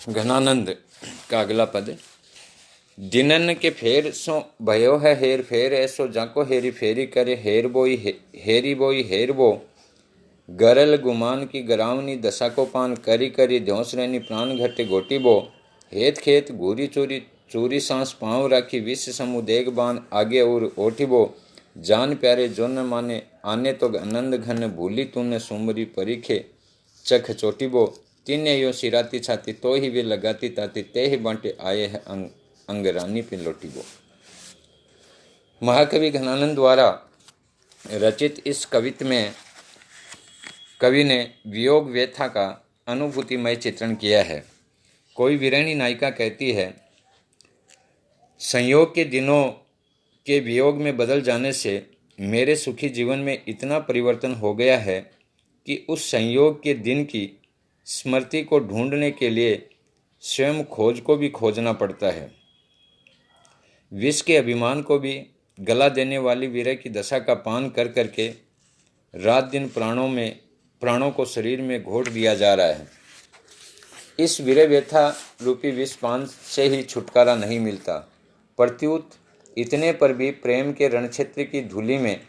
घनानंद का अगला पद। दिनन के फेर सो भयो है हेर फेर, ऐसो जाको हेरी फेरी करे, हेर बोई हेरी बोई हेर बो, गरल गुमान की गरावनी दशा को पान, करी करी ध्योस रहनी प्राण घटे गोटी बो, हेत खेत घूरी चोरी चूरी सांस पाँव राखी, विष समूह देग बान आगे और ओठिबो, जान प्यारे जो न माने आने तो आनंद घन, भूली तूने सुमरी परीखे चख चोटिबो, तीने यो सिराती छाती तो ही वे लगाती ताती, ते ही बांटे आए है अंगरानी पे लौटिबो। महाकवि घनानंद द्वारा रचित इस कवित्व में कवि ने वियोग व्यथा का अनुभूतिमय चित्रण किया है। कोई वीरानी नायिका कहती है, संयोग के दिनों के वियोग में बदल जाने से मेरे सुखी जीवन में इतना परिवर्तन हो गया है कि उस संयोग के दिन की स्मृति को ढूंढने के लिए स्वयं खोज को भी खोजना पड़ता है। विष के अभिमान को भी गला देने वाली वीर की दशा का पान कर करके रात दिन प्राणों को शरीर में घोट दिया जा रहा है। इस वीर व्यथा रूपी विष पान से ही छुटकारा नहीं मिलता, प्रत्युत इतने पर भी प्रेम के रणक्षेत्र की धूलि में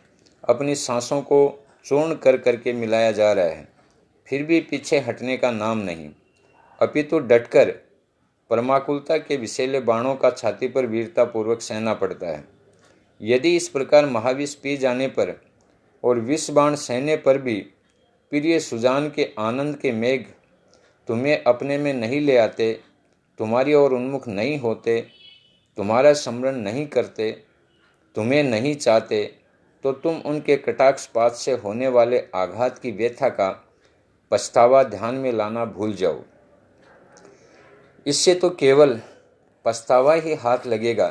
अपनी सांसों को चूर्ण कर करके मिलाया जा रहा है, फिर भी पीछे हटने का नाम नहीं, अपितु डटकर परमाकुलता के विषैले बाणों का छाती पर वीरतापूर्वक सहना पड़ता है। यदि इस प्रकार महाविष पी जाने पर और विष बाण सहने पर भी प्रिय सुजान के आनंद के मेघ तुम्हें अपने में नहीं ले आते, तुम्हारी ओर उन्मुख नहीं होते, तुम्हारा स्मरण नहीं करते, तुम्हें नहीं चाहते, तो तुम उनके कटाक्षपात से होने वाले आघात की व्यथा का पछतावा ध्यान में लाना भूल जाओ। इससे तो केवल पछतावा ही हाथ लगेगा,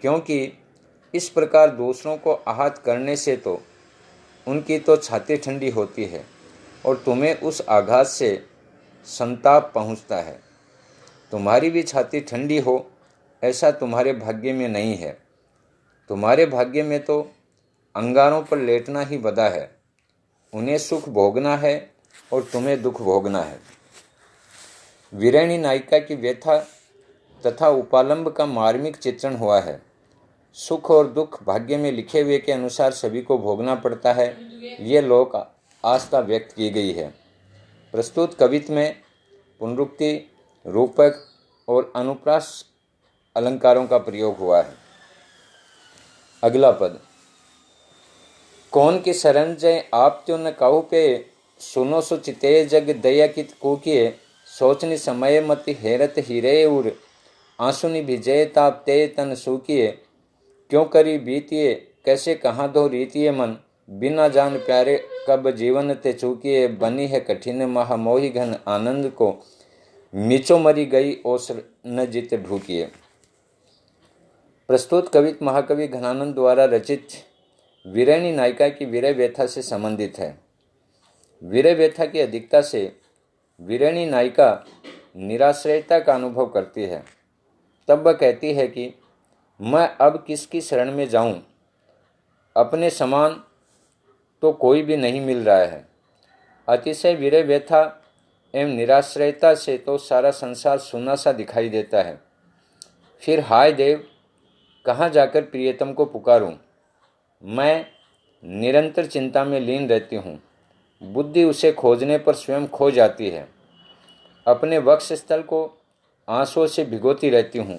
क्योंकि इस प्रकार दूसरों को आहत करने से तो उनकी तो छाती ठंडी होती है और तुम्हें उस आघात से संताप पहुंचता है। तुम्हारी भी छाती ठंडी हो ऐसा तुम्हारे भाग्य में नहीं है। तुम्हारे भाग्य में तो अंगारों पर लेटना ही बदा है, उन्हें सुख भोगना है और तुम्हें दुख भोगना है। वीरानी नायिका की व्यथा तथा उपालंब का मार्मिक चित्रण हुआ है। सुख और दुख भाग्य में लिखे हुए के अनुसार सभी को भोगना पड़ता है, ये लोक आस्था व्यक्त की गई है। प्रस्तुत कवित्व में पुनरुक्ति, रूपक और अनुप्रास अलंकारों का प्रयोग हुआ है। अगला पद। कौन की शरण जय आप त्यो न काहू पे, सुनो सो चिते जग दया कित कूकिए, सोचनी समय मति हेरत हिरे उर, आंसुनी भिजय ताप ते तन सूकिए, क्यों करी बीतिए कैसे कहाँ दो रीतिए मन, बिना जान प्यारे कब जीवन ते चूकिए, बनी है कठिन महामोही घन आनंद को, मीचो मरी गई ओस न जित ढूकिए। प्रस्तुत कवित्व महाकवि घनानंद द्वारा रचित वीरानी नायिका की वीर व्यथा से संबंधित है। वीर व्यथा की अधिकता से वीरानी नायिका निराश्रयता का अनुभव करती है। तब वह कहती है कि मैं अब किसकी शरण में जाऊं, अपने समान तो कोई भी नहीं मिल रहा है। अतिशय वीर व्यथा एवं निराश्रयता से तो सारा संसार सुना सा दिखाई देता है। फिर हाय देव, कहाँ जाकर प्रियतम को पुकारूं। मैं निरंतर चिंता में लीन रहती हूँ। बुद्धि उसे खोजने पर स्वयं खो जाती है। अपने वक्षस्थल को आंसुओं से भिगोती रहती हूँ,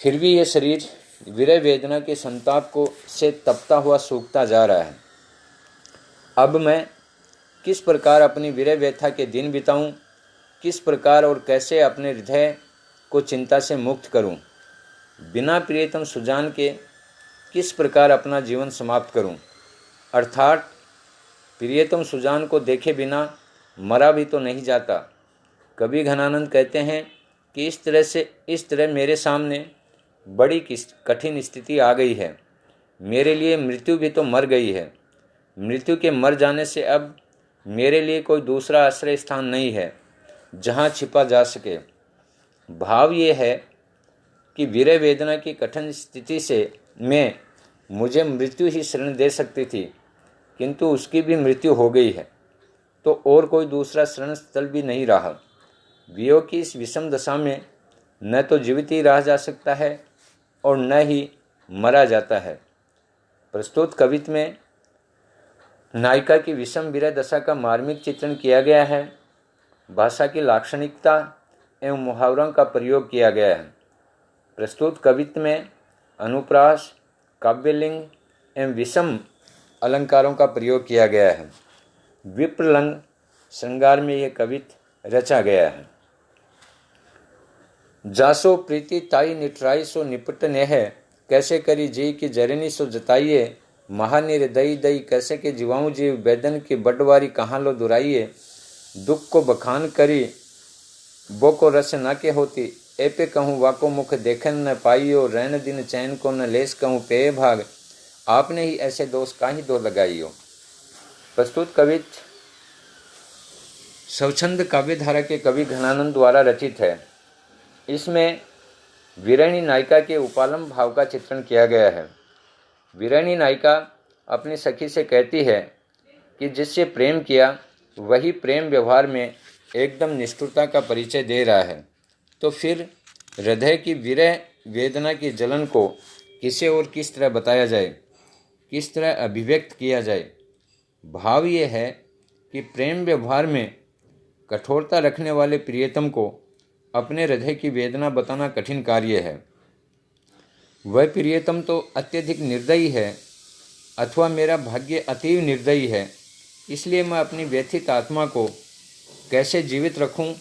फिर भी यह शरीर विरह वेदना के संताप को से तपता हुआ सूखता जा रहा है। अब मैं किस प्रकार अपनी विरह व्यथा के दिन बिताऊं, किस प्रकार और कैसे अपने हृदय को चिंता से मुक्त करूं, बिना प्रियतम सुजान के किस प्रकार अपना जीवन समाप्त करूं, अर्थात प्रियतम सुजान को देखे बिना मरा भी तो नहीं जाता। कवि घनानंद कहते हैं कि इस तरह मेरे सामने बड़ी कठिन स्थिति आ गई है। मेरे लिए मृत्यु भी तो मर गई है। मृत्यु के मर जाने से अब मेरे लिए कोई दूसरा आश्रय स्थान नहीं है जहाँ छिपा जा सके। भाव ये है कि वीर वेदना की कठिन स्थिति से में मुझे मृत्यु ही शरण दे सकती थी, किंतु उसकी भी मृत्यु हो गई है, तो और कोई दूसरा शरण स्थल भी नहीं रहा। वियोग की इस विषम दशा में न तो जीवित ही रहा जा सकता है और न ही मरा जाता है। प्रस्तुत कवित्व में नायिका की विषम विरह दशा का मार्मिक चित्रण किया गया है। भाषा की लाक्षणिकता एवं मुहावरों का प्रयोग किया गया है। प्रस्तुत कवित्व में अनुप्रास, काव्यलिंग एवं विषम अलंकारों का प्रयोग किया गया है। विप्रलंग श्रृंगार में यह कवित्व रचा गया है। जासो प्रीति ताई निटराई सो निपट नेह, कैसे करी जी की जरनी सो जताइए, महानिर्दयी दई कैसे के जीवाऊं जीव, बेदन की बडवारी कहाँ लो दुराइए, दुख को बखान करी बो को रस न के होती, ए पे कहूँ वाको मुख देखन न पाइयो, रैन दिन चैन को न लेस कहूँ पेय भाग, आपने ही ऐसे दोष काहि दो लगाइयो। प्रस्तुत कवित्व स्वच्छंद काव्यधारा के कवि घनानंद द्वारा रचित है। इसमें वीरानी नायिका के उपालम भाव का चित्रण किया गया है। वीरानी नायिका अपनी सखी से कहती है कि जिससे प्रेम किया वही प्रेम व्यवहार में एकदम निष्ठुरता का परिचय दे रहा है, तो फिर हृदय की विरह वेदना की जलन को किसे और किस तरह बताया जाए, किस तरह अभिव्यक्त किया जाए। भाव ये है कि प्रेम व्यवहार में कठोरता रखने वाले प्रियतम को अपने हृदय की वेदना बताना कठिन कार्य है। वह प्रियतम तो अत्यधिक निर्दयी है अथवा मेरा भाग्य अतीव निर्दयी है, इसलिए मैं अपनी व्यथित आत्मा को कैसे जीवित रखूं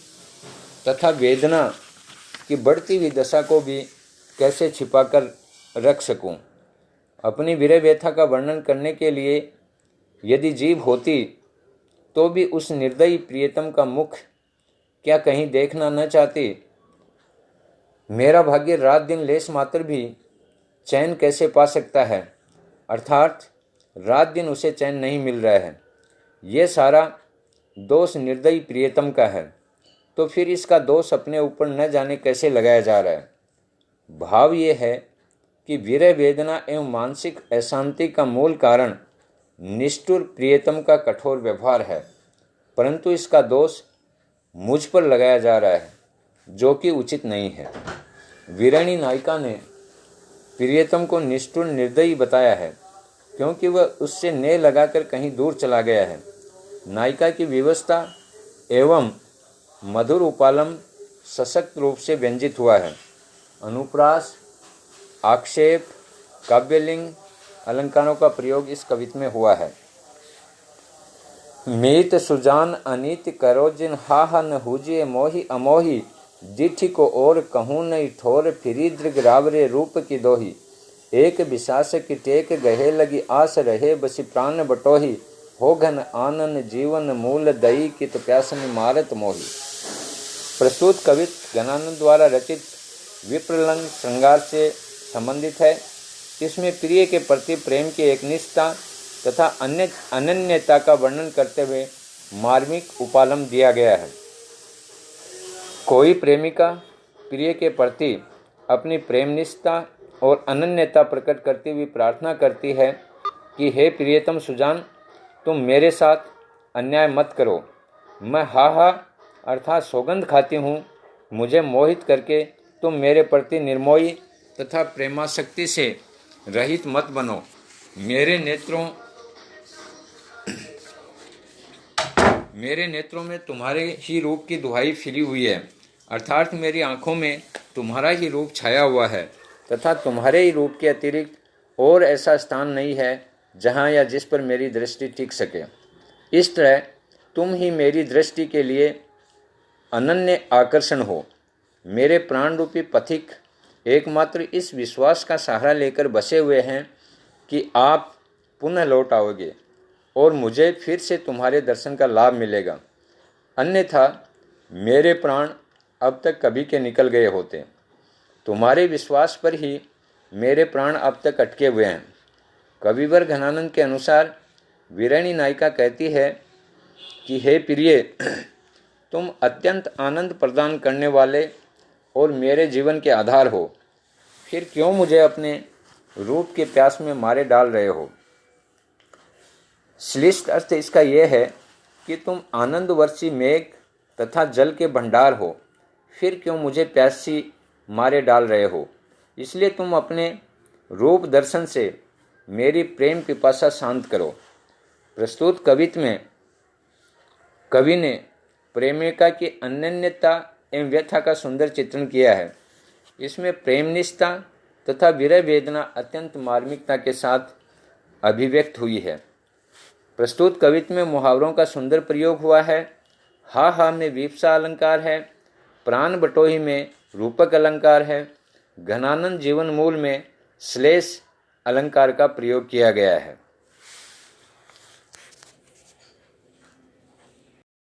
तथा वेदना की बढ़ती हुई दशा को भी कैसे छिपाकर रख सकूं। अपनी विरह व्यथा का वर्णन करने के लिए यदि जीभ होती तो भी उस निर्दयी प्रियतम का मुख क्या कहीं देखना न चाहती। मेरा भाग्य रात दिन लेस मात्र भी चैन कैसे पा सकता है, अर्थात रात दिन उसे चैन नहीं मिल रहा है। ये सारा दोष निर्दयी प्रियतम का है, तो फिर इसका दोष अपने ऊपर न जाने कैसे लगाया जा रहा है। भाव ये है कि विरह वेदना एवं मानसिक अशांति का मूल कारण निष्ठुर प्रियतम का कठोर व्यवहार है, परंतु इसका दोष मुझ पर लगाया जा रहा है, जो कि उचित नहीं है। वीरानी नायिका ने प्रियतम को निष्ठुर निर्दयी बताया है क्योंकि वह उससे नेह लगाकर कहीं दूर चला गया है। नायिका की विवशता एवं मधुर उपालम सशक्त रूप से व्यंजित हुआ है। अनुप्रास, आक्षेप, काव्यलिंग अलंकारों का प्रयोग इस कवित्व में हुआ है। मीत सुजान अनीत करो जिन हा न हुजिए मोहि अमोहि, दिठी को और कहूँ नहीं ठोर, फिरी दृग रावरे रूप की दोही, एक विशास की टेक गहे लगी आस रहे बसी प्राण बटोही, हो घन आनन जीवन मूल दई कित प्यासन मारत मोही। प्रस्तुत कवित्व घनानंद द्वारा रचित विप्रलंग श्रृंगार से संबंधित है। इसमें प्रिय के प्रति प्रेम की एकनिष्ठता तथा अनन्यता का वर्णन करते हुए मार्मिक उपालम दिया गया है। कोई प्रेमिका प्रिय के प्रति अपनी प्रेमनिष्ठता और अनन्यता प्रकट करती हुई प्रार्थना करती है कि हे प्रियतम सुजान, तुम मेरे साथ अन्याय मत करो। मैं हा अर्थात सौगंध खाती हूँ, मुझे मोहित करके तुम मेरे प्रति निर्मोही तथा प्रेमासक्ति से रहित मत बनो। मेरे नेत्रों में तुम्हारे ही रूप की दुहाई फिरी हुई है, अर्थात मेरी आंखों में तुम्हारा ही रूप छाया हुआ है तथा तुम्हारे ही रूप के अतिरिक्त और ऐसा स्थान नहीं है जहाँ या जिस पर मेरी दृष्टि टिक सके। इस तरह तुम ही मेरी दृष्टि के लिए अनन्य आकर्षण हो। मेरे प्राण रूपी पथिक एकमात्र इस विश्वास का सहारा लेकर बसे हुए हैं कि आप पुनः लौट आओगे और मुझे फिर से तुम्हारे दर्शन का लाभ मिलेगा, अन्यथा मेरे प्राण अब तक कभी के निकल गए होते। तुम्हारे विश्वास पर ही मेरे प्राण अब तक अटके हुए हैं। कविवर घनानंद के अनुसार वीरानी नायिका कहती है कि हे प्रिय, तुम अत्यंत आनंद प्रदान करने वाले और मेरे जीवन के आधार हो, फिर क्यों मुझे अपने रूप के प्यास में मारे डाल रहे हो। श्लिष्ट अर्थ इसका यह है कि तुम आनंद वर्षी मेघ तथा जल के भंडार हो, फिर क्यों मुझे प्यासी मारे डाल रहे हो? इसलिए तुम अपने रूप दर्शन से मेरी प्रेम पिपासा शांत करो। प्रस्तुत कवित्व में कवि ने प्रेमिका की अनन्यता एवं व्यथा का सुंदर चित्रण किया है। इसमें प्रेम निष्ठा तथा विरह वेदना अत्यंत मार्मिकता के साथ अभिव्यक्त हुई है। प्रस्तुत कवित्व में मुहावरों का सुंदर प्रयोग हुआ है। हा हा में विप्सा अलंकार है, प्राण बटोही में रूपक अलंकार है, घनानंद जीवन मूल में श्लेष अलंकार का प्रयोग किया गया है।